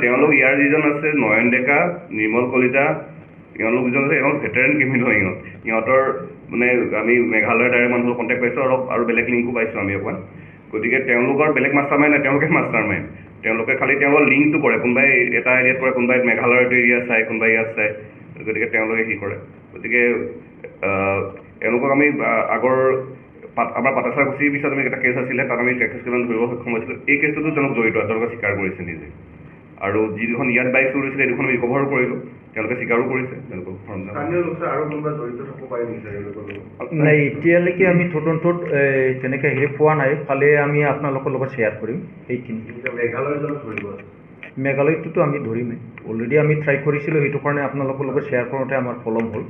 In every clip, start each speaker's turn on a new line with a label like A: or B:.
A: তেওঁলোক ইয়াৰ যিজন আছে নয়ন ডেকা, নিৰ্মল কলিতা, তেওঁলোক যিজন আছে এওঁলোক ভেটেৰেন ক্ৰিমিনেল সিহঁতৰ মানে আমি মেঘালয়ৰ ডাইৰেক্ট মানুহৰ কণ্টেক্ট পাইছোঁ আৰু বেলেগ লিংকো পাইছোঁ আমি অকণমান। গতিকে তেওঁলোকৰ বেলেগ মাষ্টাৰ মাইণ্ড নাই, তেওঁলোকে মাষ্টাৰ মাইণ্ড। তেওঁলোকে খালি তেওঁলোকৰ লিংকটো কৰে, কোনোবাই এটা এৰিয়াত কৰে, কোনোবাই মেঘালয়ৰ এইটো এৰিয়া চায়, কোনোবাই ইয়াত চায়। গতিকে তেওঁলোকে কি কৰে, গতিকে এওঁলোকক আমি আগৰ আমাৰ পাটাচাকুচিৰ পিছত আমি এটা কেছ আছিলে, তাত আমি কেছকেইখন ধৰিব সক্ষম হৈছিলোঁ। এই কেছটোতো তেওঁলোক জড়িত আছে, তেওঁলোকে স্বীকাৰ কৰিছে নিজে। আৰু যিখন ইয়াত বাইক চুৰ হৈছিলে এইখন আমি ৰিকভাৰো কৰিলোঁ, তেওঁলোকে স্বীকাৰো কৰিছে। তেওঁলোকক
B: নাই, এতিয়ালৈকে আমি তদন্তত তেনেকৈ হেৰি পোৱা নাই, পালে আমি আপোনালোকৰ লগত শ্বেয়াৰ কৰিম। সেইখিনি মেঘালয়টোতো আমি ধৰিমেই, অলৰেডি আমি ট্ৰাই কৰিছিলোঁ, সেইটো কাৰণে আপোনালোকৰ লগত শ্বেয়াৰ কৰোঁতে আমাৰ পলম হ'ল।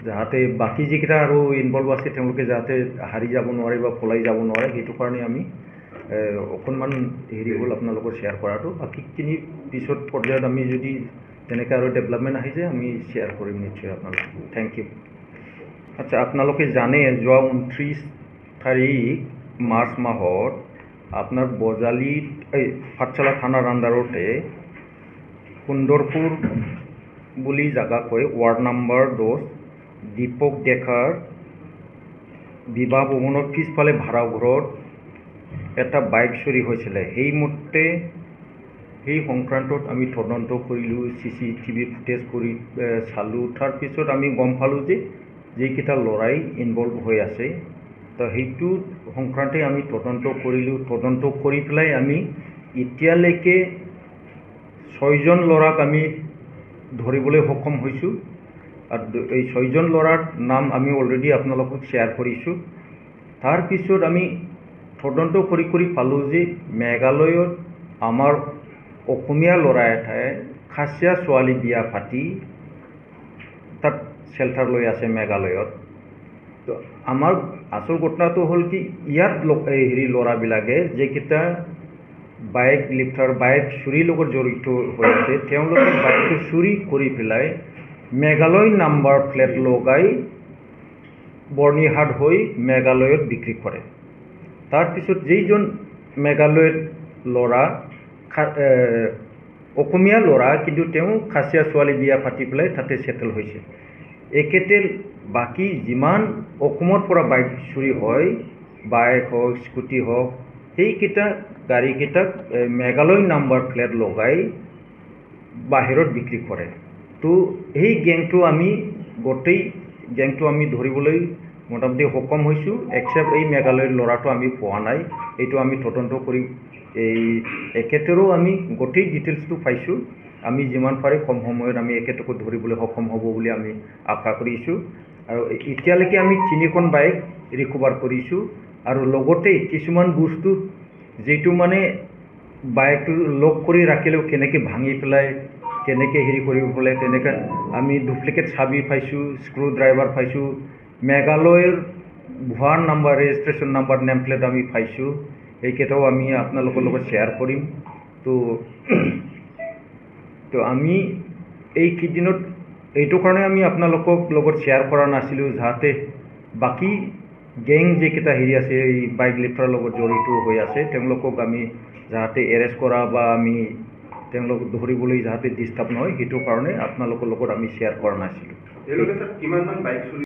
B: যাতে বাকী যিকেইটা আৰু ইনভলভ আছে তেওঁলোকে যাতে হাৰি যাব নোৱাৰে বা পলাই যাব নোৱাৰে, সেইটো কাৰণে আমি অকণমান হেৰি হ'ল আপোনালোকৰ শ্বেয়াৰ কৰাটো। বাকীখিনি পিছত পৰ্যায়ত আমি যদি তেনেকৈ আৰু ডেভেলপমেণ্ট আহি যায় আমি শ্বেয়াৰ কৰিম নিশ্চয় আপোনালোকক। Thank you. আচ্ছা, আপোনালোকে জানে যোৱা 29 তাৰিখ মাৰ্চ মাহত আপোনাৰ বজালীত পাঠশালা থানাৰ আণ্ডাৰতে সুন্দৰপুৰ বুলি জেগা কয়, ৱাৰ্ড নম্বৰ 10, দীপক ডেকাৰ বিবাহ ভৱনৰ পিছফালে ভাড়া ঘৰত এটা বাইক চুৰি হৈছিলে। সেইমতে সেই সংক্ৰান্তত আমি তদন্ত কৰিলোঁ, CCTV ফুটেজ কৰি চালোঁ। তাৰপিছত আমি গম পালোঁ যে যিকেইটা ল'ৰাই ইনভলভ হৈ আছে, তো সেইটো সংক্ৰান্তে আমি তদন্ত কৰিলোঁ। তদন্ত কৰি পেলাই আমি এতিয়ালৈকে 6জন ল'ৰাক আমি ধৰিবলৈ সক্ষম হৈছোঁ। আৰু এই 6জন ল'ৰাৰ নাম আমি অলৰেডি আপোনালোকক শ্বেয়াৰ কৰিছোঁ। তাৰপিছত আমি তদন্ত কৰি পালোঁ যে মেঘালয়ত আমাৰ অসমীয়া ল'ৰা এটাই খাচীয়া ছোৱালী বিয়া পাতি তাত শ্বেল্টাৰ লৈ আছে মেঘালয়ত। তো আমাৰ আচল ঘটনাটো হ'ল কি, ইয়াত হেৰি ল'ৰাবিলাকে যিকেইটা বাইক লিফ্টাৰ বাইক চুৰিৰ লগত জড়িত হৈ আছে, তেওঁলোকে বাইকটো চুৰি কৰি পেলাই মেঘালয় নাম্বাৰ প্লেট লগাই বৰ্ণিহাট হৈ মেঘালয়ত বিক্ৰী কৰে। তাৰপিছত যিজন মেঘালয়ত ল'ৰা অসমীয়া ল'ৰা, কিন্তু তেওঁ খাচীয়া ছোৱালী বিয়া পাতি পেলাই তাতে ছেটেল হৈছে। একেতে বাকী যিমান অসমৰ পৰা বাইক চুৰি হয়, বাইক হওক স্কুটি হওক, সেইকেইটা গাড়ীকেইটাক মেঘালয় নাম্বাৰ প্লেট লগাই বাহিৰত বিক্ৰী কৰে। তো সেই গেংটো আমি গোটেই গেংটো আমি ধৰিবলৈ মোটামুটি সক্ষম হৈছোঁ, এক্সেপ্ট এই মেঘালয়ৰ ল'ৰাটো আমি পোৱা নাই। এইটো আমি তদন্ত কৰি একেতেৰো আমি গোটেই ডিটেইলছটো পাইছোঁ। আমি যিমান পাৰি কম সময়ত আমি একেটোকো ধৰিবলৈ সক্ষম হ'ব বুলি আমি আশা কৰিছোঁ। আৰু এতিয়ালৈকে আমি 3খন বাইক ৰিকভাৰ কৰিছোঁ। আৰু লগতে কিছুমান বস্তু যিটো মানে বাইকটো লক কৰি ৰাখিলেও কেনেকৈ ভাঙি পেলাই কেনেকৈ হেৰি কৰিব পেলাই, তেনেকৈ আমি ডুপ্লিকেট চাবি পাইছোঁ, স্ক্ৰু ড্ৰাইভাৰ পাইছোঁ, মেঘালয়ৰ ভুৱা number registration number name plate আমি পাইছোঁ। এইকেইটাও আমি আপোনালোকৰ লগত শ্বেয়াৰ কৰিম। তো আমি এইকেইদিনত এইটো কাৰণে আমি আপোনালোকক লগত শ্বেয়াৰ কৰা নাছিলোঁ, যাতে বাকী গেং যিকেইটা হেৰি আছে এই বাইক লিফ্টাৰৰ লগত জড়িত হৈ আছে তেওঁলোকক আমি যাতে এৰেষ্ট কৰা বা আমি তেওঁলোকক ধৰিবলৈ যাতে ডিষ্টাৰ্ব নহয়, সেইটো কাৰণে আপোনালোকৰ লগত আমি শ্বেয়াৰ কৰা নাছিলোঁ।
A: কিমানমান বাইক চুৰি